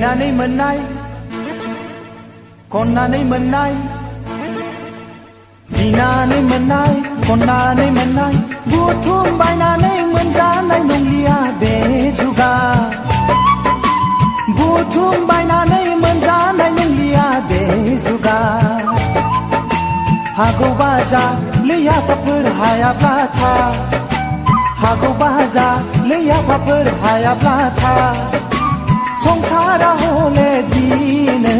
बिनानै मोननाय खननानै मोननाय बिनानै मोननाय खननानै मोननाय बुथुम बायनानै मोनजानाय नंलिया बे जुगा बुथुम बायनानै मोनजानाय नंलिया बे जुगा हागौबा जा लैयाफाफोर हायाब्ला था हागौबा जा लैयाफाफोर हायाब्ला था संसारा हले दिनै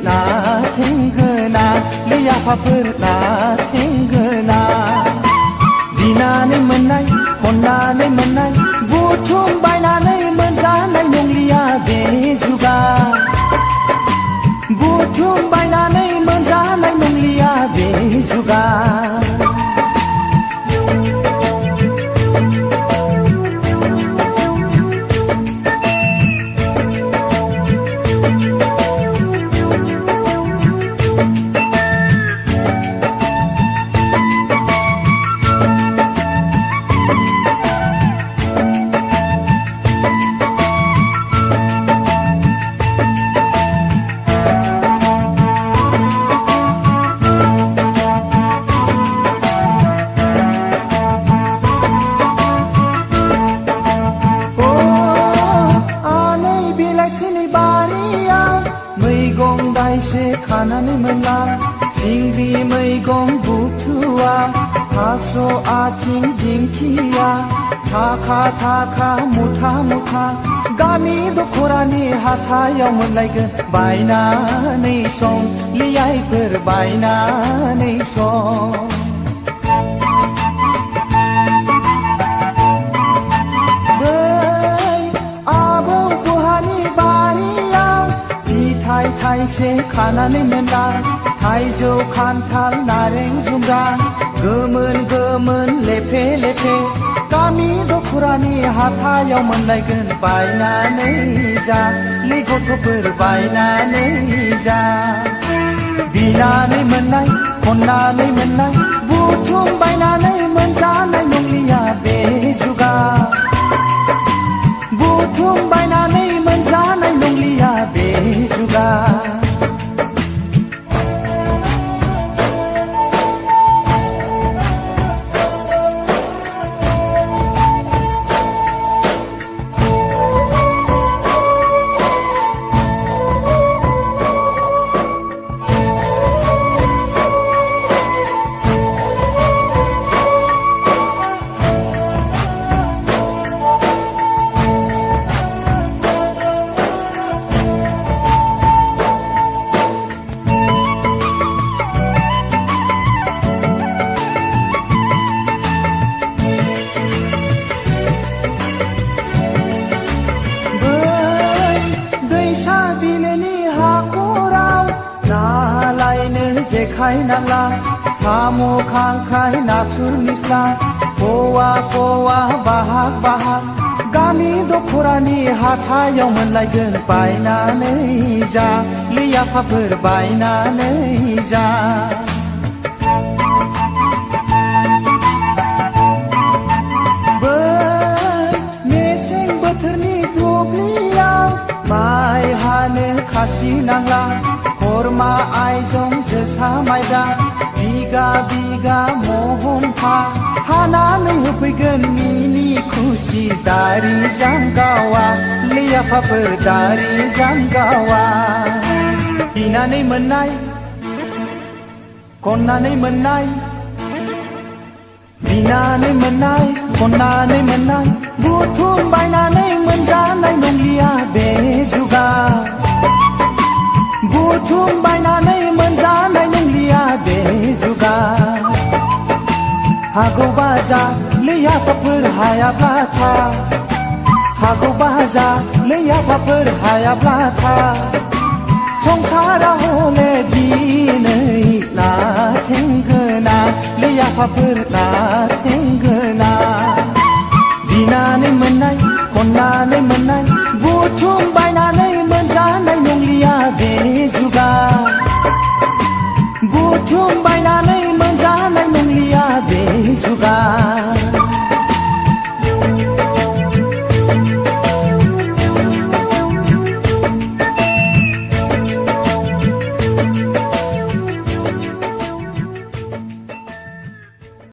लाथेंगोना लैयाफाफोर लाथेंगोना बिनानै मोननाय खननानै मोननाय बुथुम बायनानै मोनजानाय नंलिया बे जुगा बुथुम बायनानै मोनजानाय नंलिया बे जुगा खानानै मोनला सिंग्रि मैगं बुथुवा थास' आथिं दिंखिया थाखा थाखा मुथा मुथा गामि दख'रानि हाथायाव मोनलायगोन बायनानै सं लियाइफोर बायनानै सं थाइसे खानानै मोनला थाइजौ खान्थाल नारें जुमब्रा गोमोन गोमोन लेफे लेफे गामि दख'रानि हाथायाव मोनलायगोन बायनानै जा लै गथ'फोर बायनानै जा बिनानै मोननाय खननानै मोननाय बुथुम बायनानै मोनजानाय नंलिया बे जुगा बुथुम बायनानै मोनजानाय नंलिया बे जुगा जेखाइ नांला साम' खांख्राइ नाथुर निस्ला कवा कवा बाहाग बाहाग गामि दख'रानि हाथायाव मोनलायगोन बायनानै जा लैयाफाफोर बायनानै जा मेसें बोथोरनि दुब्लियाव माइ हानो खासि नांला खरमा आइजं जोसा माइब्रा बिगा बिगा महनफा हानानै होफैगोन मिनि खुसि दारि जांगावा लैयाफाफोर दारि जांगावा बिनानै मोननाय खननानै मोननाय बिनानै मोननाय खननानै मोननाय बुथुम बायनानै मोनजानाय नंलिया बे जुगा बुथुम बायनानै मोनजानाय नंलिया बे जुगा हागौबा जा लैयाफाफोर हायाब्ला था हागौबा जा लैयाफाफोर हायाब्ला था संसारा हले दिनै लाथेंगोना लैयाफाफोर लाथेंगोना बिनानै मोननाय खननानै मोननाय बुथुम बायनानै मोनजानाय नंलिया बे जुगा बुथुम बायनानै